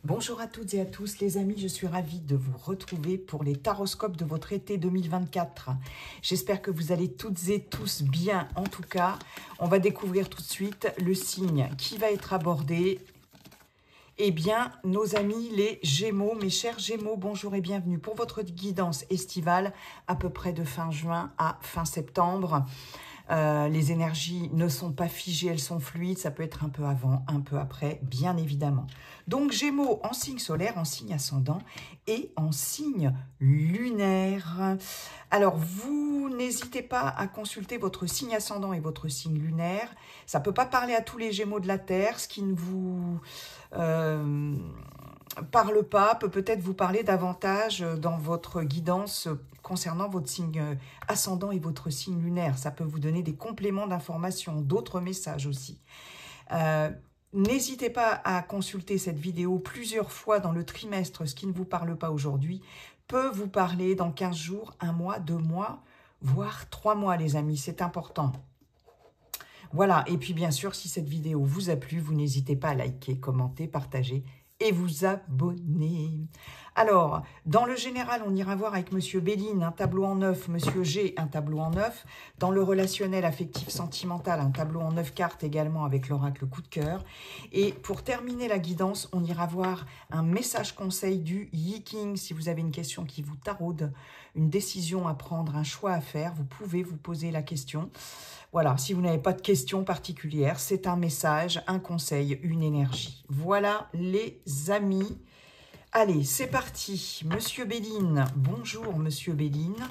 Bonjour à toutes et à tous les amis, je suis ravie de vous retrouver pour les taroscopes de votre été 2024. J'espère que vous allez toutes et tous bien. En tout cas, on va découvrir tout de suite le signe qui va être abordé. Eh bien, nos amis les Gémeaux, mes chers Gémeaux, bonjour et bienvenue pour votre guidance estivale à peu près de fin juin à fin septembre. Les énergies ne sont pas figées, elles sont fluides, ça peut être un peu avant, un peu après, bien évidemment. Donc Gémeaux en signe solaire, en signe ascendant et en signe lunaire. Alors vous n'hésitez pas à consulter votre signe ascendant et votre signe lunaire. Ça ne peut pas parler à tous les Gémeaux de la Terre, ce qui ne vous parle pas, peut peut-être vous parler davantage dans votre guidance concernant votre signe ascendant et votre signe lunaire. Ça peut vous donner des compléments d'information, d'autres messages aussi. N'hésitez pas à consulter cette vidéo plusieurs fois dans le trimestre. Ce qui ne vous parle pas aujourd'hui peut vous parler dans 15 jours, 1 mois, 2 mois, voire 3 mois, les amis. C'est important. Voilà, et puis bien sûr, si cette vidéo vous a plu, vous n'hésitez pas à liker, commenter, partager et vous abonner. Alors, dans le général, on ira voir avec Monsieur Béline un tableau en 9, Monsieur G un tableau en 9. Dans le relationnel affectif sentimental, un tableau en 9 cartes également avec l'oracle coup de cœur. Et pour terminer la guidance, on ira voir un message conseil du Yi King. Si vous avez une question qui vous taraude, une décision à prendre, un choix à faire, vous pouvez vous poser la question. Voilà, si vous n'avez pas de questions particulières, c'est un message, un conseil, une énergie. Voilà les amis. Allez, c'est parti. Monsieur Béline, bonjour Monsieur Béline.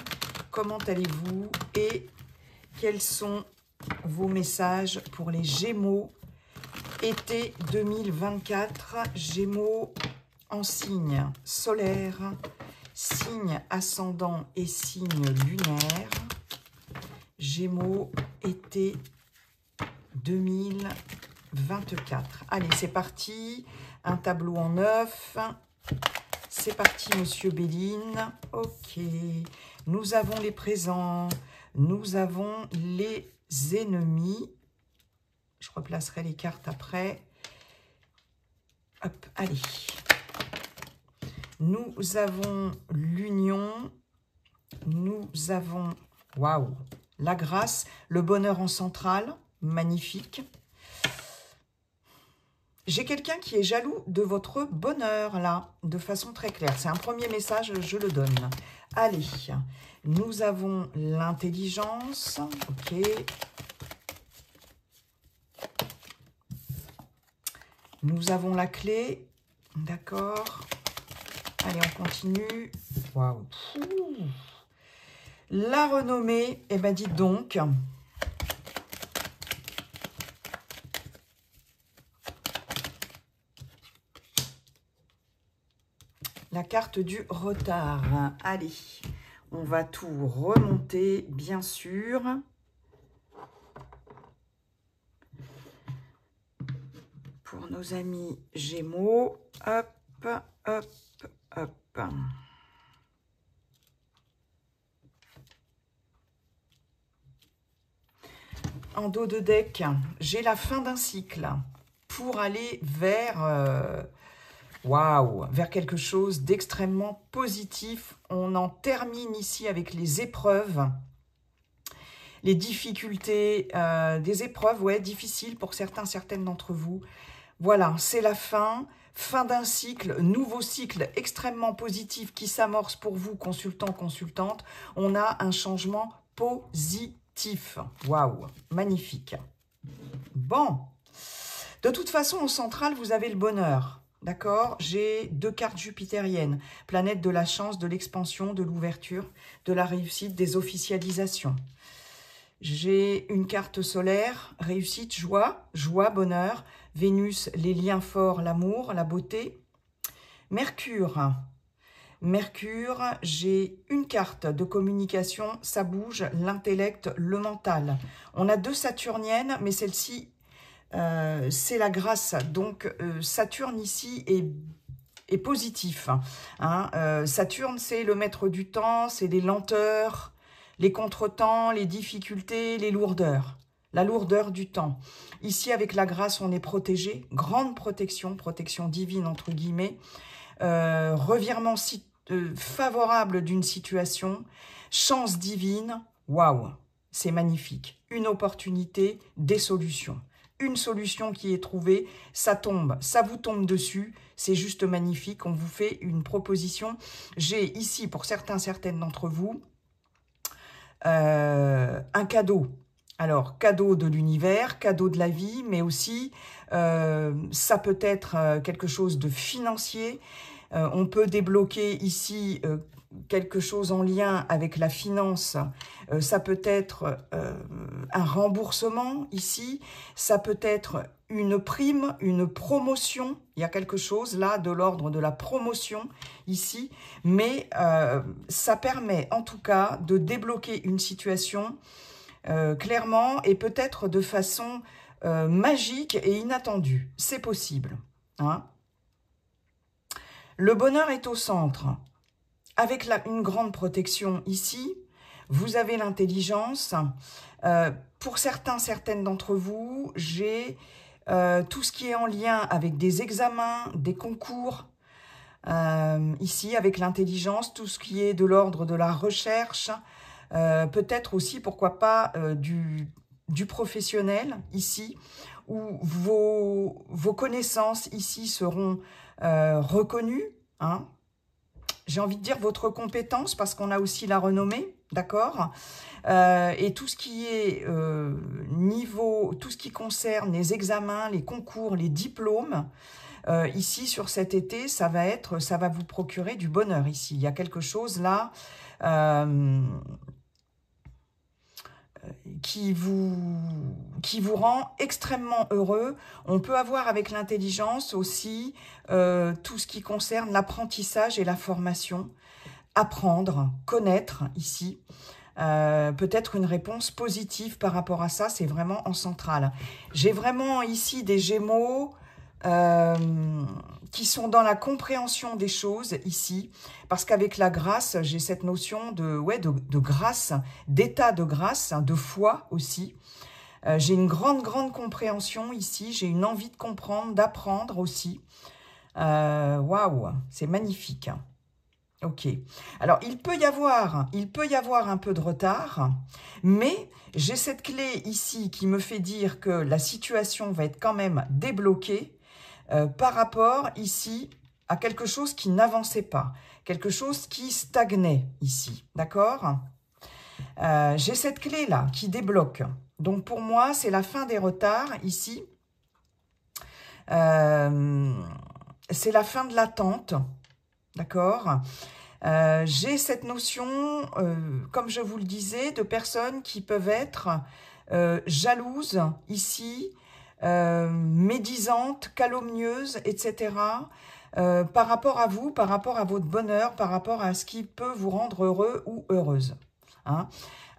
Comment allez-vous et quels sont vos messages pour les Gémeaux été 2024? Gémeaux en signe solaire, signe ascendant et signe lunaire. Gémeaux été 2024. Allez, c'est parti. Un tableau en 9. C'est parti, Monsieur Béline. Ok. Nous avons les présents. Nous avons les ennemis. Je replacerai les cartes après. Hop, allez. Nous avons l'union. Nous avons... Waouh! La grâce, le bonheur en centrale, magnifique. J'ai quelqu'un qui est jaloux de votre bonheur, là, de façon très claire. C'est un premier message, je le donne. Allez, nous avons l'intelligence, ok. Nous avons la clé, d'accord. Allez, on continue. Waouh! La renommée, eh bien dites donc, la carte du retard. Allez, on va tout remonter, bien sûr. Pour nos amis Gémeaux, hop, hop, hop. En dos de deck, j'ai la fin d'un cycle pour aller vers, waouh, vers quelque chose d'extrêmement positif. On en termine ici avec les épreuves, les difficultés, des épreuves, ouais, difficiles pour certains, certaines d'entre vous. Voilà, c'est la fin. Fin d'un cycle, nouveau cycle extrêmement positif qui s'amorce pour vous, consultants, consultantes. On a un changement positif. Waouh, magnifique. Bon, de toute façon, au central, vous avez le bonheur. D'accord? J'ai 2 cartes jupitériennes. Planète de la chance, de l'expansion, de l'ouverture, de la réussite, des officialisations. J'ai une carte solaire, réussite, joie, joie, bonheur. Vénus, les liens forts, l'amour, la beauté. Mercure. Mercure, j'ai une carte de communication, ça bouge, l'intellect, le mental. On a 2 saturniennes, mais celle-ci, c'est la grâce. Donc, Saturne ici est positif. Hein. Saturne, c'est le maître du temps, c'est les lenteurs, les contretemps, les difficultés, les lourdeurs. la lourdeur du temps. Ici, avec la grâce, on est protégé, grande protection, protection divine entre guillemets, revirement favorable d'une situation, chance divine, waouh, c'est magnifique. Une opportunité, des solutions. Une solution qui est trouvée, ça tombe, ça vous tombe dessus, c'est juste magnifique, on vous fait une proposition. J'ai ici, pour certaines d'entre vous, un cadeau. Alors, cadeau de l'univers, cadeau de la vie, mais aussi, ça peut être quelque chose de financier. On peut débloquer ici quelque chose en lien avec la finance. Ça peut être un remboursement ici. Ça peut être une prime, une promotion. Il y a quelque chose là de l'ordre de la promotion ici. Mais ça permet en tout cas de débloquer une situation clairement et peut-être de façon magique et inattendue. C'est possible. Hein? Le bonheur est au centre. Avec une grande protection ici, vous avez l'intelligence. Pour certaines d'entre vous, j'ai tout ce qui est en lien avec des examens, des concours. Ici, avec l'intelligence, tout ce qui est de l'ordre de la recherche. Peut-être aussi, pourquoi pas, du professionnel ici, où vos connaissances ici seront reconnues. Hein. J'ai envie de dire votre compétence, parce qu'on a aussi la renommée, d'accord, et tout ce qui est tout ce qui concerne les examens, les concours, les diplômes, ici sur cet été, ça va vous procurer du bonheur ici. Il y a quelque chose là qui vous rend extrêmement heureux. On peut avoir avec l'intelligence aussi tout ce qui concerne l'apprentissage et la formation. Apprendre, connaître ici. Peut-être une réponse positive par rapport à ça, c'est vraiment en centrale. J'ai vraiment ici des Gémeaux qui sont dans la compréhension des choses ici, parce qu'avec la grâce, j'ai cette notion de grâce, d'état de grâce, hein, de foi aussi. J'ai une grande compréhension ici, j'ai une envie de comprendre, d'apprendre aussi. Waouh, c'est magnifique. Ok. Alors, il peut y avoir un peu de retard, mais j'ai cette clé ici qui me fait dire que la situation va être quand même débloquée par rapport ici à quelque chose qui n'avançait pas, quelque chose qui stagnait ici, d'accord? J'ai cette clé-là qui débloque. Donc, pour moi, c'est la fin des retards ici. C'est la fin de l'attente, d'accord? J'ai cette notion, comme je vous le disais, de personnes qui peuvent être jalouses ici, médisantes, calomnieuses, etc. Par rapport à vous, par rapport à votre bonheur, par rapport à ce qui peut vous rendre heureux ou heureuse. Hein.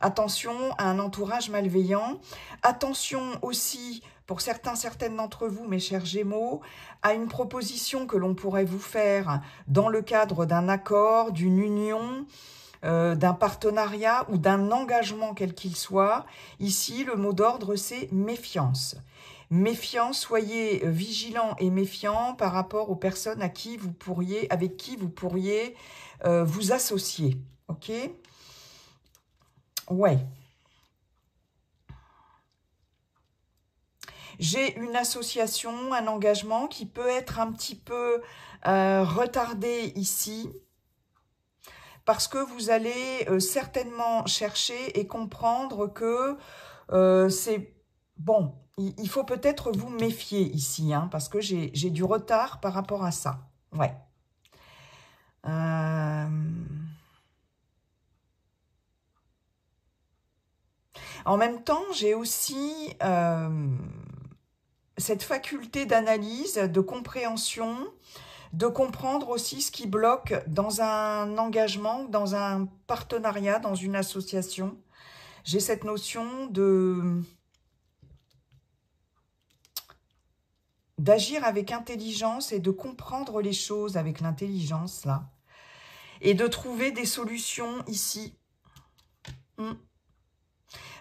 Attention à un entourage malveillant. Attention aussi, pour certaines d'entre vous, mes chers Gémeaux, à une proposition que l'on pourrait vous faire dans le cadre d'un accord, d'une union, d'un partenariat ou d'un engagement quel qu'il soit. Ici, le mot d'ordre, c'est méfiance. Méfiance, soyez vigilants et méfiants par rapport aux personnes avec qui vous pourriez vous associer. Ok ? Ouais. J'ai une association, un engagement qui peut être un petit peu retardé ici, parce que vous allez certainement chercher et comprendre que c'est bon. Il faut peut-être vous méfier ici, hein, parce que j'ai du retard par rapport à ça. Ouais. En même temps, j'ai aussi cette faculté d'analyse, de compréhension, de comprendre aussi ce qui bloque dans un engagement, dans un partenariat, dans une association. J'ai cette notion d'agir avec intelligence et de comprendre les choses avec l'intelligence, là. Et de trouver des solutions ici.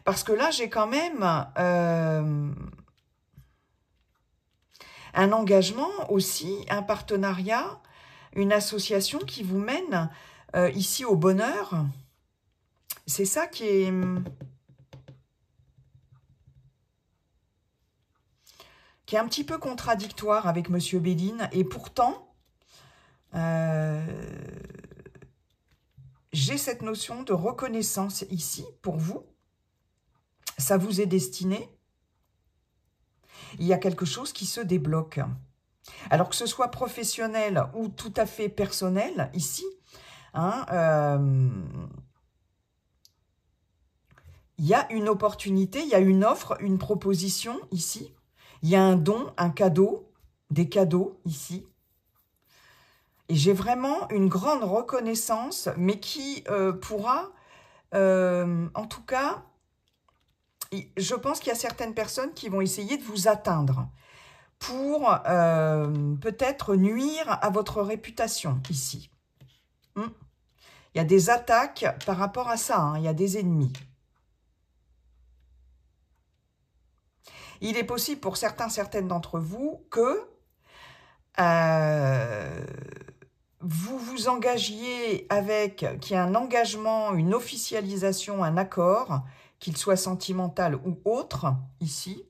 Parce que là, j'ai quand même un engagement aussi, un partenariat, une association qui vous mène ici au bonheur. C'est ça qui est un petit peu contradictoire avec Monsieur Béline. Et pourtant, j'ai cette notion de reconnaissance ici pour vous. Ça vous est destiné. Il y a quelque chose qui se débloque. Alors que ce soit professionnel ou tout à fait personnel, ici, hein, il y a une opportunité, il y a une offre, une proposition ici. Il y a un don, un cadeau, des cadeaux ici. Et j'ai vraiment une grande reconnaissance, mais qui pourra, en tout cas, je pense qu'il y a certaines personnes qui vont essayer de vous atteindre pour peut-être nuire à votre réputation ici. Il y a des attaques par rapport à ça, hein, il y a des ennemis. Il est possible pour certaines d'entre vous que vous vous engagiez avec, qu'il y ait un engagement, une officialisation, un accord, qu'il soit sentimental ou autre, ici,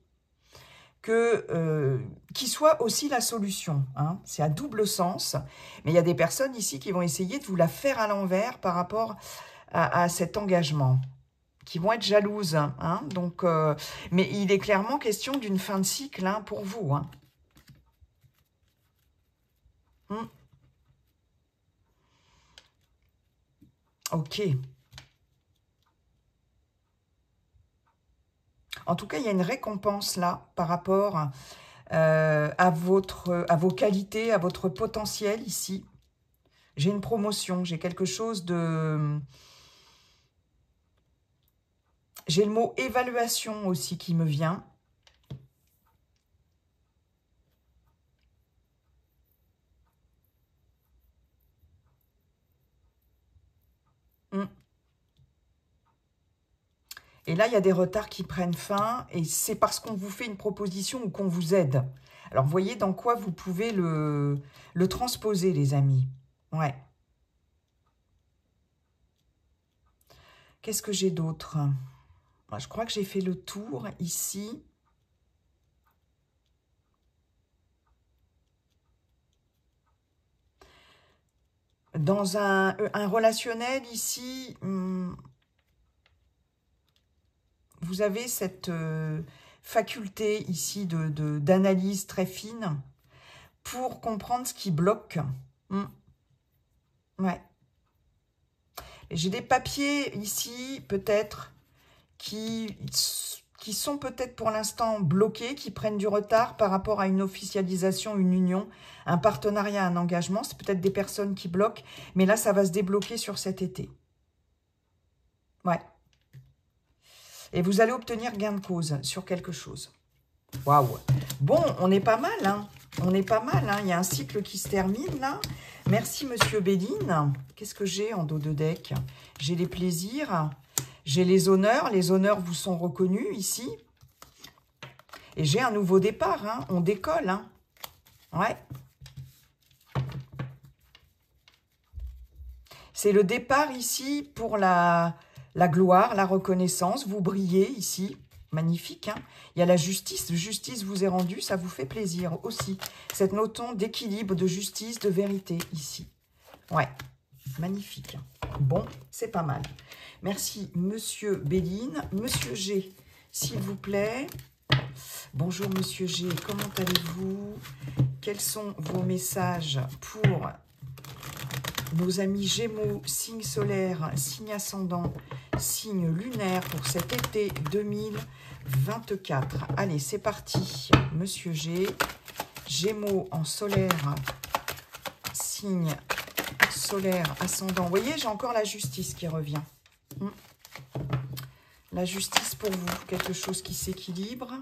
qui soit aussi la solution. Hein. C'est à double sens, mais il y a des personnes ici qui vont essayer de vous la faire à l'envers par rapport à cet engagement, qui vont être jalouses. Hein. Donc, mais il est clairement question d'une fin de cycle hein, pour vous. Hein. Ok. En tout cas, il y a une récompense là par rapport à vos qualités, à votre potentiel ici. J'ai une promotion, j'ai quelque chose de... J'ai le mot évaluation aussi qui me vient. Et là, il y a des retards qui prennent fin et c'est parce qu'on vous fait une proposition ou qu'on vous aide. Alors, voyez dans quoi vous pouvez le transposer, les amis. Ouais. Qu'est-ce que j'ai d'autre? Je crois que j'ai fait le tour ici. Dans un relationnel ici, vous avez cette faculté ici d'analyse très fine pour comprendre ce qui bloque. Ouais. J'ai des papiers ici, peut-être, qui sont peut-être pour l'instant bloqués, qui prennent du retard par rapport à une officialisation, une union, un partenariat, un engagement. C'est peut-être des personnes qui bloquent, mais là, ça va se débloquer sur cet été. Ouais. Et vous allez obtenir gain de cause sur quelque chose. Waouh. Bon, on est pas mal, hein. On est pas mal, hein. Il y a un cycle qui se termine, là. Merci, Monsieur Béline. Qu'est-ce que j'ai en dos de deck? J'ai les plaisirs, j'ai les honneurs. Les honneurs vous sont reconnus ici. Et j'ai un nouveau départ, hein. On décolle, hein. Ouais. C'est le départ ici pour la gloire, la reconnaissance. Vous brillez ici. Magnifique, hein. Il y a la justice. Justice vous est rendue, ça vous fait plaisir aussi. Cette notion d'équilibre, de justice, de vérité ici. Ouais, magnifique. Bon, c'est pas mal. Merci, Monsieur Béline. Monsieur G, s'il vous plaît. Bonjour, Monsieur G. Comment allez-vous? Quels sont vos messages pour nos amis Gémeaux, signe solaire, signe ascendant, signe lunaire pour cet été 2024. Allez, c'est parti. Monsieur G, Gémeaux en solaire, signe solaire, ascendant. Vous voyez, j'ai encore la justice qui revient. La justice pour vous, quelque chose qui s'équilibre.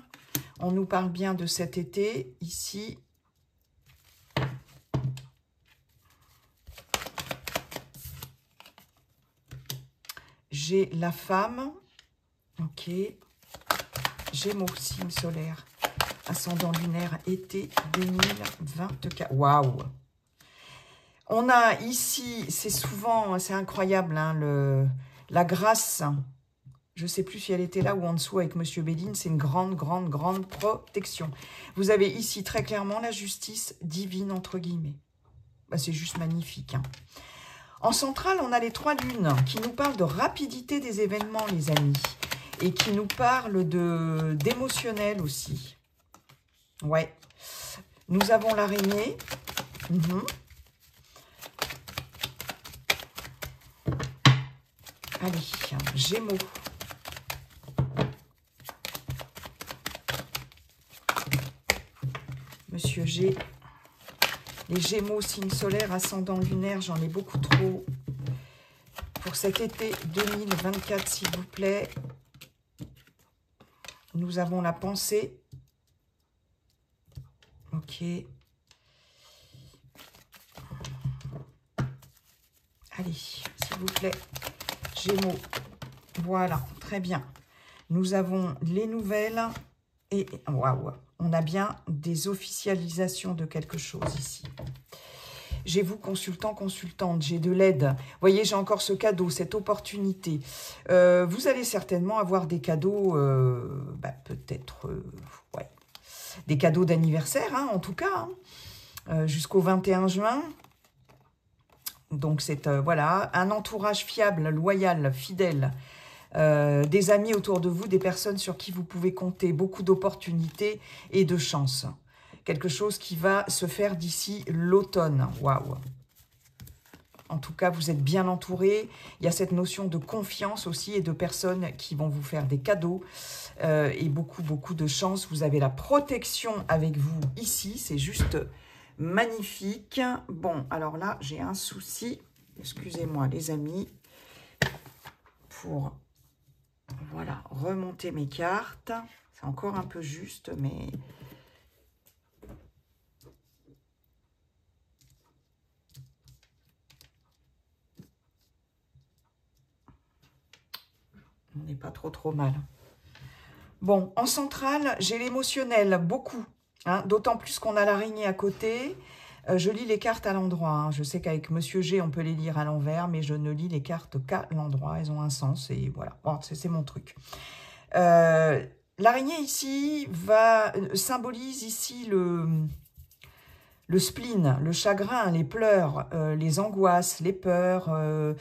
On nous parle bien de cet été, ici. J'ai la femme. Ok. Ok. Gémeaux, signe solaire. Ascendant lunaire, été 2024. Waouh! On a ici, c'est souvent, c'est incroyable, hein, la grâce. Je ne sais plus si elle était là ou en dessous avec Monsieur Béline. C'est une grande, grande, grande protection. Vous avez ici très clairement la justice divine, entre guillemets. Bah, c'est juste magnifique. Hein. En centrale, on a les 3 lunes qui nous parlent de rapidité des événements, les amis. Et qui nous parlent d'émotionnel aussi. Ouais. Nous avons l'araignée. Allez, Gémeaux. Monsieur G. Les Gémeaux, signe solaire, ascendant lunaire, j'en ai beaucoup trop. Pour cet été 2024, s'il vous plaît. Nous avons la pensée. Ok. Allez, s'il vous plaît. Gémeaux. Voilà, très bien. Nous avons les nouvelles. Et waouh, on a bien des officialisations de quelque chose ici. J'ai vous, consultant, consultante, j'ai de l'aide. Vous voyez, j'ai encore ce cadeau, cette opportunité. Vous allez certainement avoir des cadeaux, peut-être, ouais, des cadeaux d'anniversaire, hein, en tout cas, hein, jusqu'au 21 juin. Donc, c'est, voilà, un entourage fiable, loyal, fidèle, des amis autour de vous, des personnes sur qui vous pouvez compter, beaucoup d'opportunités et de chance. Quelque chose qui va se faire d'ici l'automne. Waouh! En tout cas, vous êtes bien entouré. Il y a cette notion de confiance aussi et de personnes qui vont vous faire des cadeaux et beaucoup, beaucoup de chance. Vous avez la protection avec vous ici. C'est juste magnifique. Bon, alors là, j'ai un souci. Excusez-moi, les amis. Pour, voilà, remonter mes cartes. C'est encore un peu juste, mais... on n'est pas trop mal. Bon, en centrale, j'ai l'émotionnel, beaucoup. Hein, d'autant plus qu'on a l'araignée à côté. Je lis les cartes à l'endroit. Hein. Je sais qu'avec Monsieur G, on peut les lire à l'envers, mais je ne lis les cartes qu'à l'endroit. Elles ont un sens et voilà. Bon, c'est mon truc. L'araignée ici symbolise ici le spleen, le chagrin, les pleurs, les angoisses, les peurs. Vous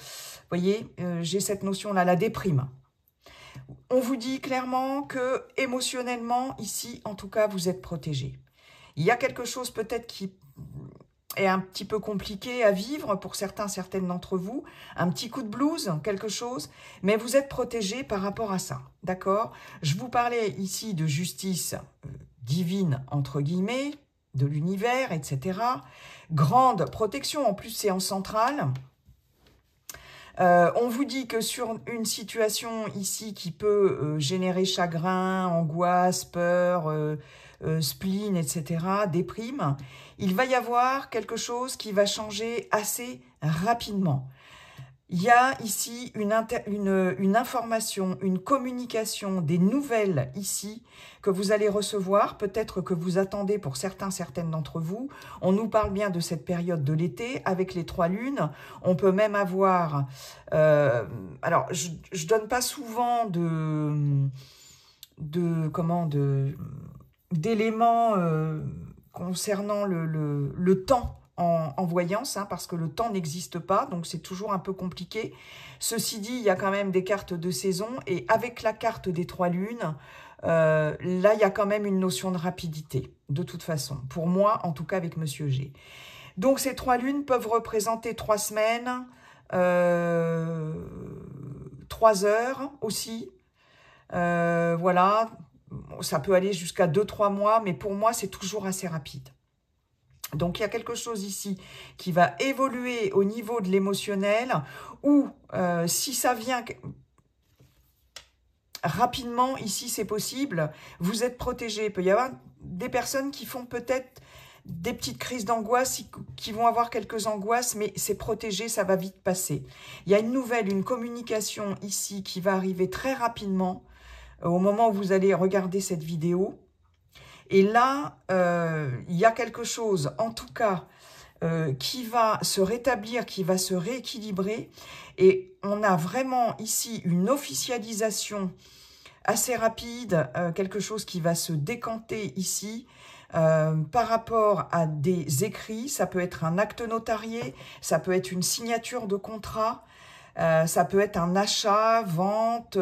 voyez, j'ai cette notion-là, la déprime. On vous dit clairement que émotionnellement, ici, en tout cas, vous êtes protégé. Il y a quelque chose peut-être qui est un petit peu compliqué à vivre pour certaines d'entre vous. Un petit coup de blues, quelque chose. Mais vous êtes protégé par rapport à ça. D'accord? Je vous parlais ici de justice divine, entre guillemets, de l'univers, etc. Grande protection. En plus, c'est en centrale. On vous dit que sur une situation ici qui peut générer chagrin, angoisse, peur, spleen, etc., déprime, il va y avoir quelque chose qui va changer assez rapidement. Il y a ici une information, une communication, des nouvelles ici que vous allez recevoir, peut-être que vous attendez pour certaines d'entre vous. On nous parle bien de cette période de l'été avec les 3 lunes. On peut même avoir... alors, je donne pas souvent d'éléments concernant le temps en voyance, hein, parce que le temps n'existe pas, donc c'est toujours un peu compliqué. Ceci dit, il y a quand même des cartes de saison, et avec la carte des 3 lunes, là, il y a quand même une notion de rapidité, de toute façon. Pour moi, en tout cas, avec Monsieur G. Donc, ces 3 lunes peuvent représenter 3 semaines, 3 heures aussi. Voilà, ça peut aller jusqu'à 2-3 mois, mais pour moi, c'est toujours assez rapide. Donc, il y a quelque chose ici qui va évoluer au niveau de l'émotionnel, ou si ça vient rapidement, ici, c'est possible, vous êtes protégé. Il peut y avoir des personnes qui font peut-être des petites crises d'angoisse, qui vont avoir quelques angoisses, mais c'est protégé, ça va vite passer. Il y a une nouvelle, une communication ici qui va arriver très rapidement. au moment où vous allez regarder cette vidéo. Et là, il y a quelque chose, en tout cas, qui va se rétablir, qui va se rééquilibrer. Et on a vraiment ici une officialisation assez rapide, quelque chose qui va se décanter ici par rapport à des écrits. Ça peut être un acte notarié, ça peut être une signature de contrat, ça peut être un achat, vente,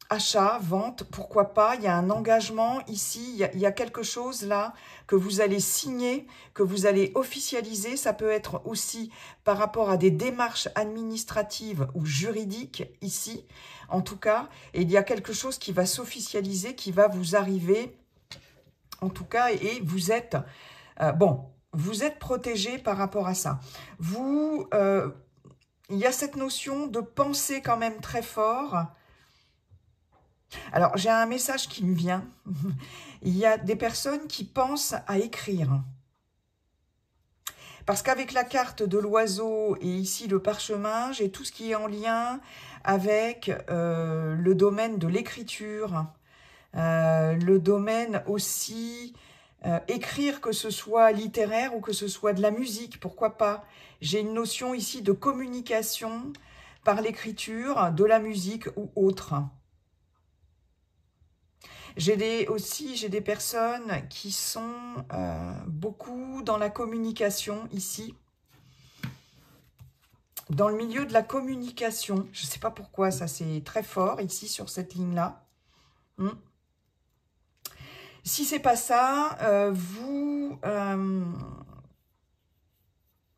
achat, vente, pourquoi pas. Il y a un engagement ici, il y a quelque chose là que vous allez signer, que vous allez officialiser. Ça peut être aussi par rapport à des démarches administratives ou juridiques ici, en tout cas. Et il y a quelque chose qui va s'officialiser, qui va vous arriver, en tout cas, et vous êtes, bon, vous êtes protégé par rapport à ça. Vous, il y a cette notion de penser quand même très fort. Alors, j'ai un message qui me vient. Il y a des personnes qui pensent à écrire. Parce qu'avec la carte de l'oiseau et ici le parchemin, j'ai tout ce qui est en lien avec le domaine de l'écriture, le domaine aussi, écrire, que ce soit littéraire ou que ce soit de la musique, pourquoi pas. J'ai une notion ici de communication par l'écriture, de la musique ou autre. J'ai des personnes qui sont beaucoup dans la communication ici. Dans le milieu de la communication. Je ne sais pas pourquoi, ça c'est très fort ici sur cette ligne-là. Si c'est pas ça,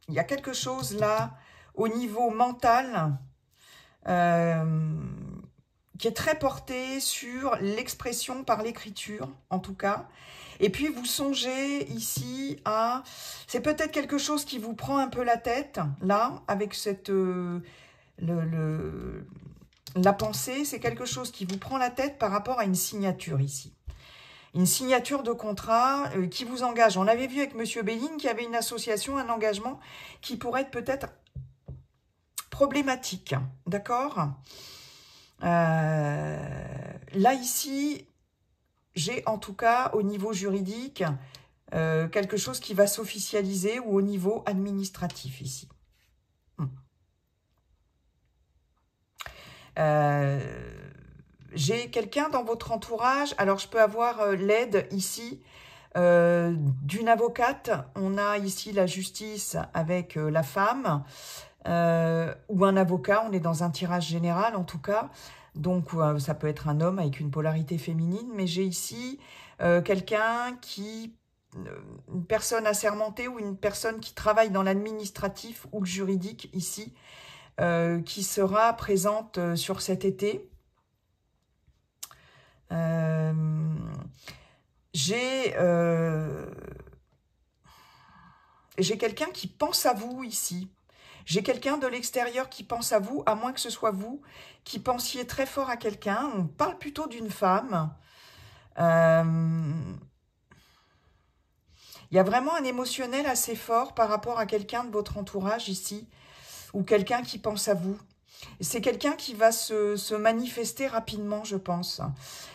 il y a quelque chose là au niveau mental qui est très porté sur l'expression par l'écriture, en tout cas. Et puis, vous songez ici à... C'est peut-être quelque chose qui vous prend un peu la tête, là, avec cette... la pensée, c'est quelque chose qui vous prend la tête par rapport à une signature ici. Une signature de contrat qui vous engage. On avait vu avec Monsieur Béline qu'il y avait une association, un engagement qui pourrait être peut-être problématique, d'accord ? Là, ici, j'ai en tout cas, au niveau juridique, quelque chose qui va s'officialiser ou au niveau administratif ici. J'ai quelqu'un dans votre entourage, alors je peux avoir l'aide ici d'une avocate. On a ici la justice avec la femme, ou un avocat, on est dans un tirage général en tout cas, donc ça peut être un homme avec une polarité féminine, mais j'ai ici quelqu'un qui, une personne assermentée ou une personne qui travaille dans l'administratif ou le juridique ici, qui sera présente sur cet été. J'ai quelqu'un qui pense à vous ici. J'ai quelqu'un de l'extérieur qui pense à vous, à moins que ce soit vous qui pensiez très fort à quelqu'un. On parle plutôt d'une femme. Il y a vraiment un émotionnel assez fort par rapport à quelqu'un de votre entourage ici, ou quelqu'un qui pense à vous. C'est quelqu'un qui va se manifester rapidement, je pense.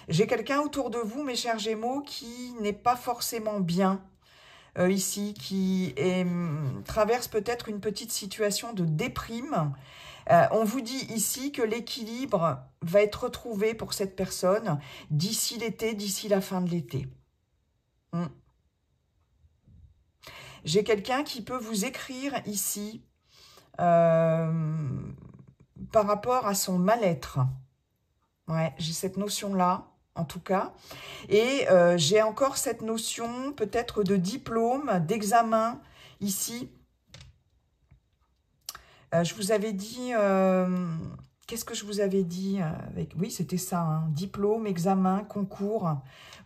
J'ai quelqu'un autour de vous, mes chers Gémeaux, qui n'est pas forcément bien. Ici, qui traverse peut-être une petite situation de déprime. On vous dit ici que l'équilibre va être retrouvé pour cette personne d'ici l'été, d'ici la fin de l'été. J'ai quelqu'un qui peut vous écrire ici par rapport à son mal-être. Ouais, j'ai cette notion-là, en tout cas. Et j'ai encore cette notion peut-être de diplôme, d'examen, ici. Je vous avais dit... qu'est-ce que je vous avais dit avec... Oui, c'était ça, hein, diplôme, examen, concours.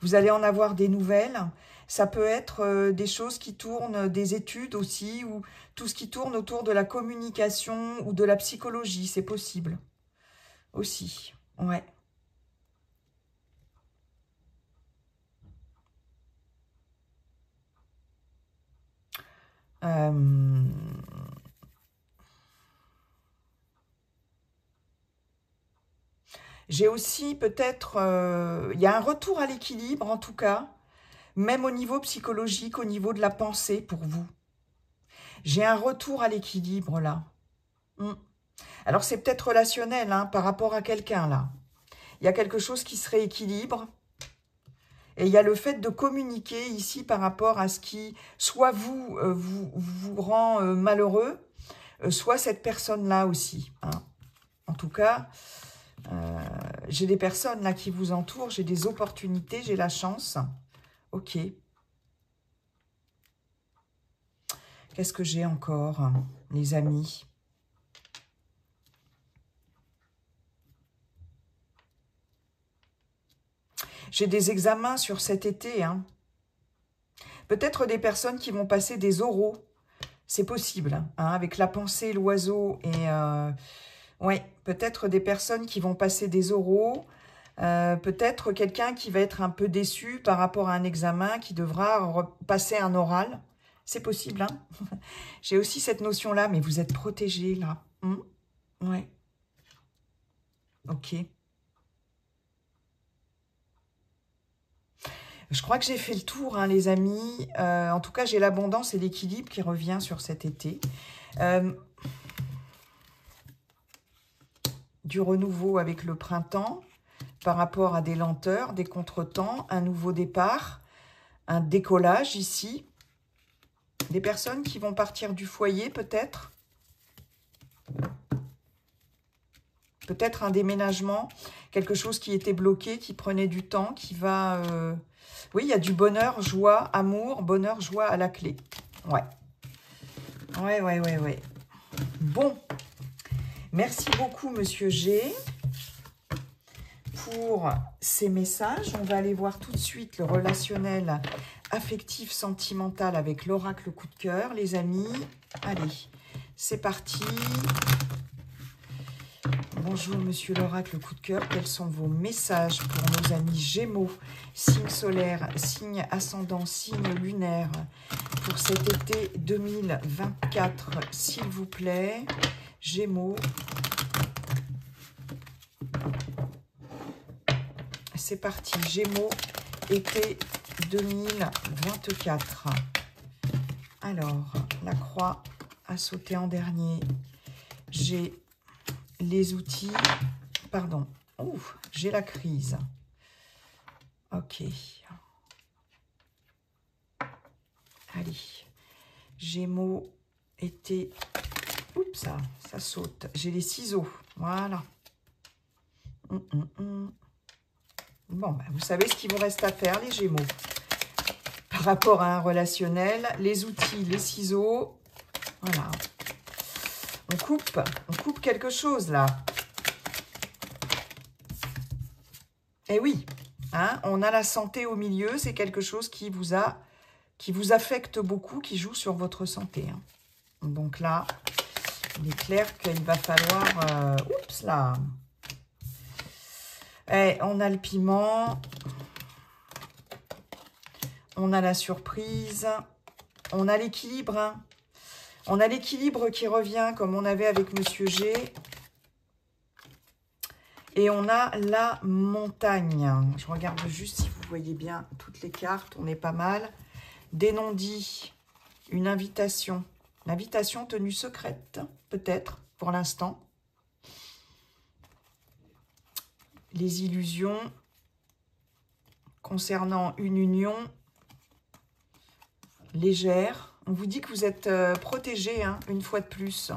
Vous allez en avoir des nouvelles. Ça peut être des choses qui tournent, des études aussi, ou tout ce qui tourne autour de la communication ou de la psychologie, c'est possible. Aussi, ouais. J'ai aussi peut-être... il y a un retour à l'équilibre, en tout cas, même au niveau psychologique, au niveau de la pensée pour vous. J'ai un retour à l'équilibre, là. Alors, c'est peut-être relationnel, hein, par rapport à quelqu'un, là. Il y a quelque chose qui se rééquilibre. Et il y a le fait de communiquer ici par rapport à ce qui, soit vous rend malheureux, soit cette personne-là aussi. Hein. En tout cas, j'ai des personnes là qui vous entourent, j'ai des opportunités, j'ai la chance. Ok. Qu'est-ce que j'ai encore, les amis? J'ai des examens sur cet été. Hein. Peut-être des personnes qui vont passer des oraux. C'est possible, hein, avec la pensée, l'oiseau. Et ouais, peut-être des personnes qui vont passer des oraux. Peut-être quelqu'un qui va être un peu déçu par rapport à un examen, qui devra passer un oral. C'est possible, hein. J'ai aussi cette notion-là, mais vous êtes protégé, là. Ouais. Ok. Je crois que j'ai fait le tour, hein, les amis. En tout cas, j'ai l'abondance et l'équilibre qui revient sur cet été. Du renouveau avec le printemps par rapport à des lenteurs, des contretemps, un nouveau départ, un décollage ici. Des personnes qui vont partir du foyer, peut-être. Peut-être un déménagement, quelque chose qui était bloqué, qui prenait du temps, qui va... Oui, il y a du bonheur, joie, amour, bonheur, joie à la clé. Ouais. Ouais. Bon. Merci beaucoup, Monsieur G, pour ces messages. On va aller voir tout de suite le relationnel affectif, sentimental avec l'oracle coup de cœur, les amis. Allez, c'est parti. Bonjour, monsieur l'oracle coup de cœur. Quels sont vos messages pour nos amis Gémeaux, signe solaire, signe ascendant, signe lunaire, pour cet été 2024, s'il vous plaît. Gémeaux. C'est parti. Gémeaux, été 2024. Alors, la croix a sauté en dernier. J'ai les outils, pardon, j'ai la crise. Ok. Allez. Gémeaux, été, oups, ça saute. J'ai les ciseaux, voilà. Bon, ben, vous savez ce qu'il vous reste à faire, les Gémeaux. Par rapport à un relationnel, les outils, les ciseaux, voilà. On coupe quelque chose, là. Eh oui, hein, on a la santé au milieu, c'est quelque chose qui vous affecte beaucoup, qui joue sur votre santé. Hein. Donc là, il est clair qu'il va falloir... oups, là. Eh, on a le piment. On a la surprise. On a l'équilibre, hein. On a l'équilibre qui revient comme on avait avec Monsieur G. Et on a la montagne. Je regarde juste si vous voyez bien toutes les cartes. On est pas mal. Des non-dits. Une invitation. Une invitation tenue secrète, peut-être, pour l'instant. Les illusions concernant une union légère. On vous dit que vous êtes protégé, hein, une fois de plus.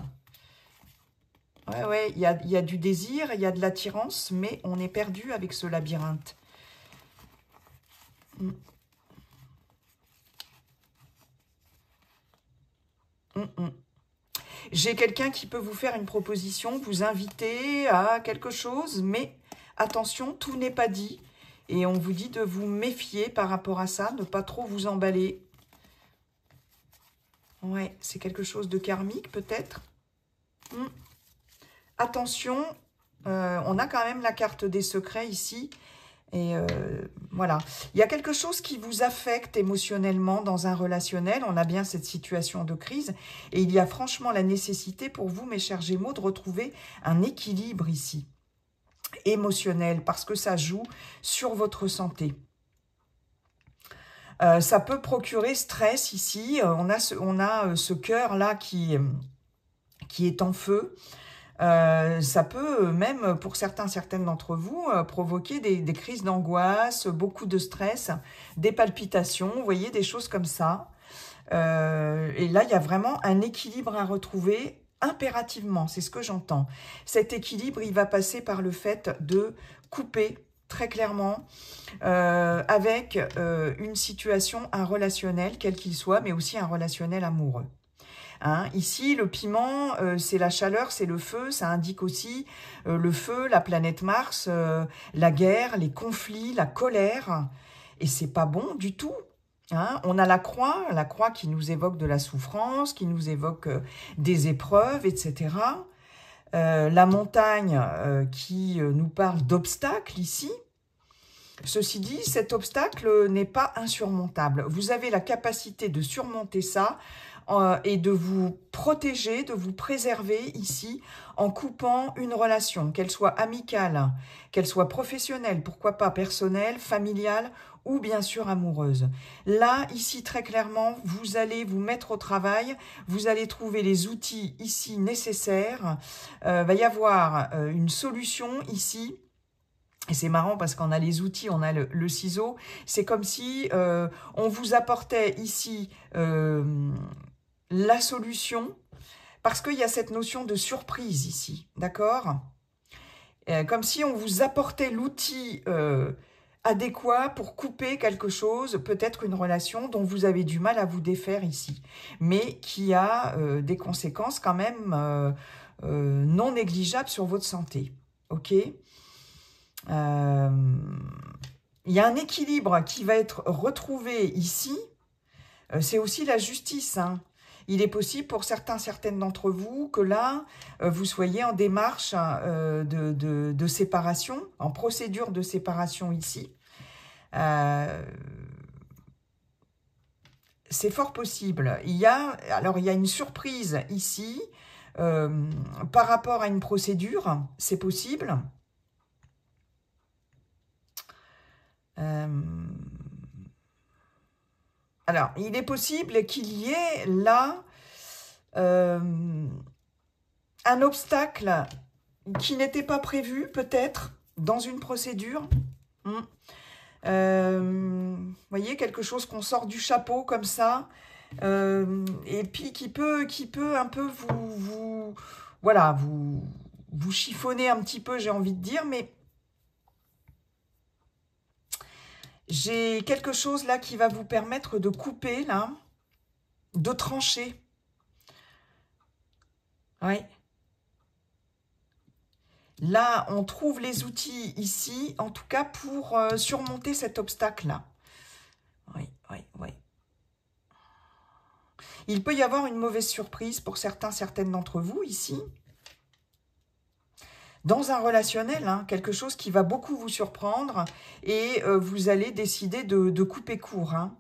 Ouais, il y a du désir, il y a de l'attirance, mais on est perdu avec ce labyrinthe. J'ai quelqu'un qui peut vous faire une proposition, vous inviter à quelque chose, mais attention, tout n'est pas dit. Et on vous dit de vous méfier par rapport à ça, ne pas trop vous emballer. Ouais, c'est quelque chose de karmique peut-être. Attention, on a quand même la carte des secrets ici. Et voilà. Il y a quelque chose qui vous affecte émotionnellement dans un relationnel. On a bien cette situation de crise. Et il y a franchement la nécessité pour vous, mes chers Gémeaux, de retrouver un équilibre ici. émotionnel, parce que ça joue sur votre santé. Ça peut procurer stress ici. On a ce cœur-là qui est en feu. Ça peut même, pour certaines d'entre vous, provoquer des crises d'angoisse, beaucoup de stress, des palpitations, vous voyez, des choses comme ça. Et là, il y a vraiment un équilibre à retrouver impérativement, c'est ce que j'entends. Cet équilibre, il va passer par le fait de couper très clairement avec une situation, un relationnel, quel qu'il soit, mais aussi un relationnel amoureux. Hein, ici, le piment, c'est la chaleur, c'est le feu, ça indique aussi le feu, la planète Mars, la guerre, les conflits, la colère, et c'est pas bon du tout. Hein, on a la croix qui nous évoque de la souffrance, qui nous évoque des épreuves, etc. La montagne qui nous parle d'obstacles ici. Ceci dit, cet obstacle n'est pas insurmontable. Vous avez la capacité de surmonter ça et de vous protéger, de vous préserver ici en coupant une relation, qu'elle soit amicale, qu'elle soit professionnelle, pourquoi pas personnelle, familiale ou bien sûr amoureuse. Là, ici, très clairement, vous allez vous mettre au travail, vous allez trouver les outils ici nécessaires. Va y avoir une solution ici. Et c'est marrant parce qu'on a les outils, on a le ciseau. C'est comme si on vous apportait ici la solution, parce qu'il y a cette notion de surprise ici, d'accord? Comme si on vous apportait l'outil adéquat pour couper quelque chose, peut-être une relation dont vous avez du mal à vous défaire ici, mais qui a des conséquences quand même non négligeables sur votre santé, ok? Il y a un équilibre qui va être retrouvé ici, c'est aussi la justice, hein. Il est possible pour certaines d'entre vous que là, vous soyez en démarche de séparation, en procédure de séparation ici. C'est fort possible. Alors, il y a une surprise ici par rapport à une procédure, c'est possible. Alors, il est possible qu'il y ait là un obstacle qui n'était pas prévu, peut-être, dans une procédure. Vous voyez, quelque chose qu'on sort du chapeau comme ça, et puis qui peut un peu vous chiffonner un petit peu, j'ai envie de dire, mais j'ai quelque chose là qui va vous permettre de couper, là, de trancher. Oui. Là, on trouve les outils ici, en tout cas pour surmonter cet obstacle-là. Oui. Il peut y avoir une mauvaise surprise pour certaines d'entre vous ici. Dans un relationnel, hein, quelque chose qui va beaucoup vous surprendre et vous allez décider de couper court, hein,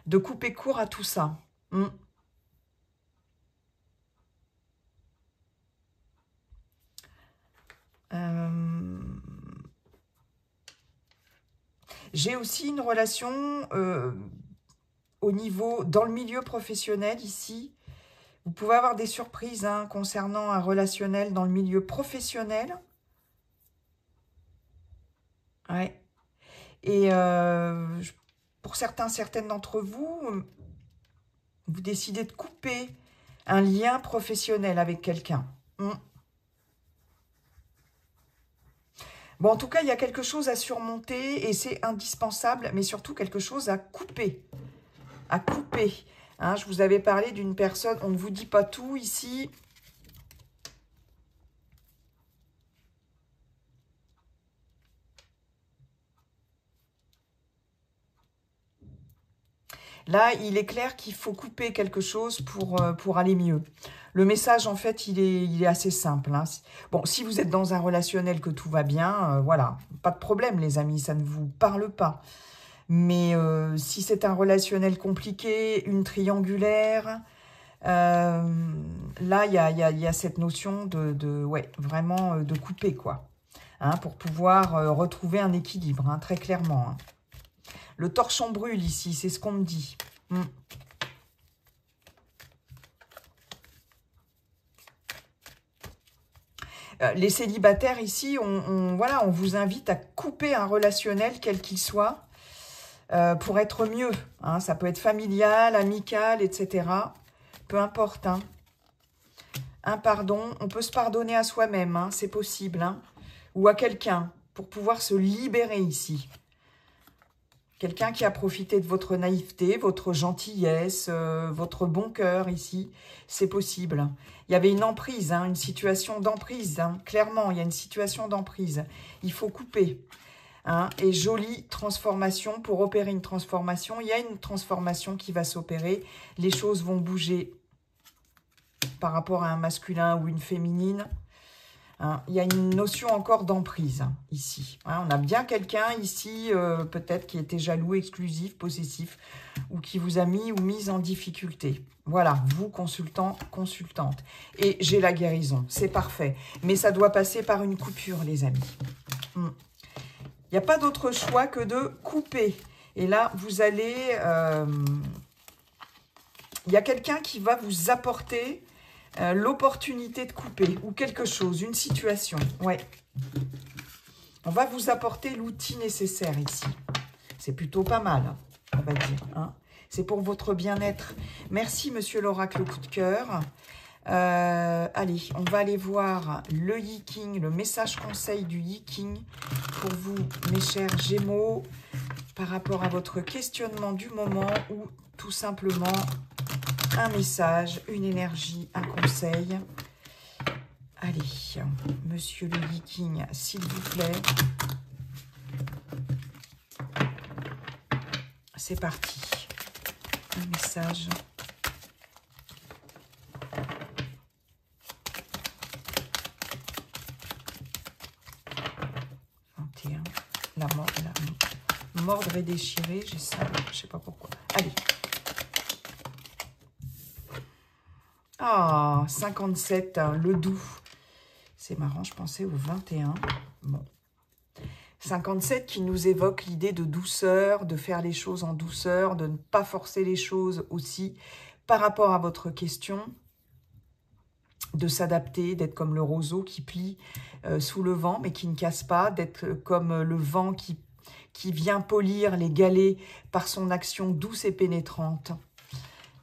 de couper court à tout ça. J'ai aussi une relation dans le milieu professionnel ici. Vous pouvez avoir des surprises hein, concernant un relationnel dans le milieu professionnel. Ouais. Et pour certaines d'entre vous, vous décidez de couper un lien professionnel avec quelqu'un. Bon, en tout cas, il y a quelque chose à surmonter et c'est indispensable, mais surtout quelque chose à couper. À couper. Hein, je vous avais parlé d'une personne, on ne vous dit pas tout ici. Là, il est clair qu'il faut couper quelque chose pour aller mieux. Le message, en fait, il est assez simple. Hein. Bon, si vous êtes dans un relationnel que tout va bien, voilà, pas de problème, les amis, ça ne vous parle pas. Mais si c'est un relationnel compliqué, une triangulaire, là, il y a cette notion ouais, vraiment de couper, quoi. hein, pour pouvoir retrouver un équilibre, hein, très clairement. Hein. Le torchon brûle ici, c'est ce qu'on me dit. Les célibataires ici, voilà, on vous invite à couper un relationnel, quel qu'il soit, pour être mieux. Hein. Ça peut être familial, amical, etc. Peu importe. Hein. Un pardon, on peut se pardonner à soi-même, hein, c'est possible. Hein. Ou à quelqu'un, pour pouvoir se libérer ici. Quelqu'un qui a profité de votre naïveté, votre gentillesse, votre bon cœur ici, c'est possible. Il y avait une emprise, hein, une situation d'emprise. Hein. Clairement, il y a une situation d'emprise. Il faut couper. Hein. Et jolie transformation. Pour opérer une transformation, il y a une transformation qui va s'opérer. Les choses vont bouger par rapport à un masculin ou une féminine. Hein, il y a une notion encore d'emprise hein, ici. Hein, on a bien quelqu'un ici, peut-être qui était jaloux, exclusif, possessif, ou qui vous a mis ou mise en difficulté. Voilà, vous, consultant, consultante. Et j'ai la guérison, c'est parfait. Mais ça doit passer par une coupure, les amis. Il n'y a pas d'autre choix que de couper. Et là, vous allez... il y a quelqu'un qui va vous apporter... l'opportunité de couper ou quelque chose, une situation. Ouais. On va vous apporter l'outil nécessaire ici. C'est plutôt pas mal, on va dire. Hein. C'est pour votre bien-être. Merci, monsieur l'oracle coup de cœur. Allez, on va aller voir le Yi-King, le message conseil du Yi-King pour vous, mes chers Gémeaux, par rapport à votre questionnement du moment ou tout simplement... un message, une énergie, un conseil. Allez, monsieur le Yi-King, s'il vous plaît. C'est parti. Un message. La mordre et déchirer, j'ai ça, je sais pas pourquoi. Allez. Ah, 57, hein, le doux. C'est marrant, je pensais au 21. Bon. 57 qui nous évoque l'idée de douceur, de faire les choses en douceur, de ne pas forcer les choses aussi par rapport à votre question, de s'adapter, d'être comme le roseau qui plie sous le vent mais qui ne casse pas, d'être comme le vent qui vient polir les galets par son action douce et pénétrante.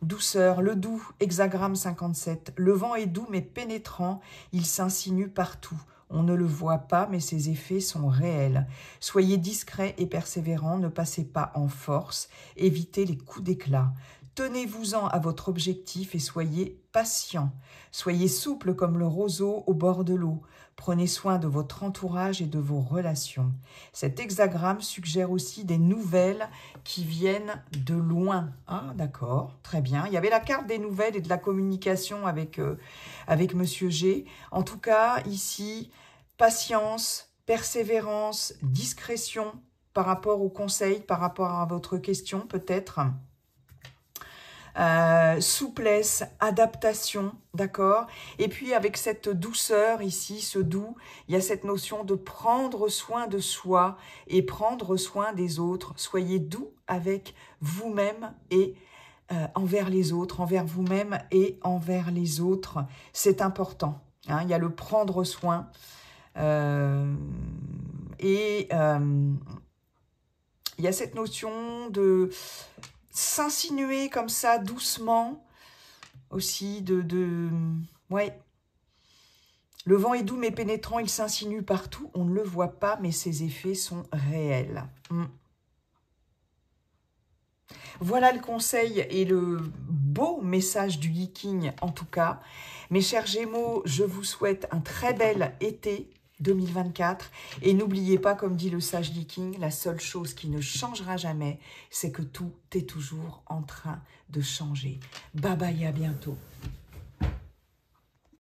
Douceur, le doux, hexagramme 57. Le vent est doux mais pénétrant, il s'insinue partout. On ne le voit pas, mais ses effets sont réels. Soyez discret et persévérant, ne passez pas en force, évitez les coups d'éclat. Tenez-vous-en à votre objectif et soyez patient. Soyez souple comme le roseau au bord de l'eau. Prenez soin de votre entourage et de vos relations. Cet hexagramme suggère aussi des nouvelles qui viennent de loin. Ah, d'accord, très bien. Il y avait la carte des nouvelles et de la communication avec Monsieur G. En tout cas, ici, patience, persévérance, discrétion par rapport au conseil, par rapport à votre question peut-être. Souplesse, adaptation, d'accord? Et puis avec cette douceur ici, ce doux, il y a cette notion de prendre soin de soi et prendre soin des autres. Soyez doux avec vous-même et envers les autres, envers vous-même et envers les autres. C'est important. Hein, il y a le prendre soin il y a cette notion de s'insinuer comme ça, doucement, aussi, ouais. Le vent est doux mais pénétrant, il s'insinue partout. On ne le voit pas, mais ses effets sont réels. Voilà le conseil et le beau message du Yi-King, en tout cas. Mes chers Gémeaux, je vous souhaite un très bel été 2024. Et n'oubliez pas, comme dit le sage Yi-King, la seule chose qui ne changera jamais, c'est que tout est toujours en train de changer. Bye bye, à bientôt.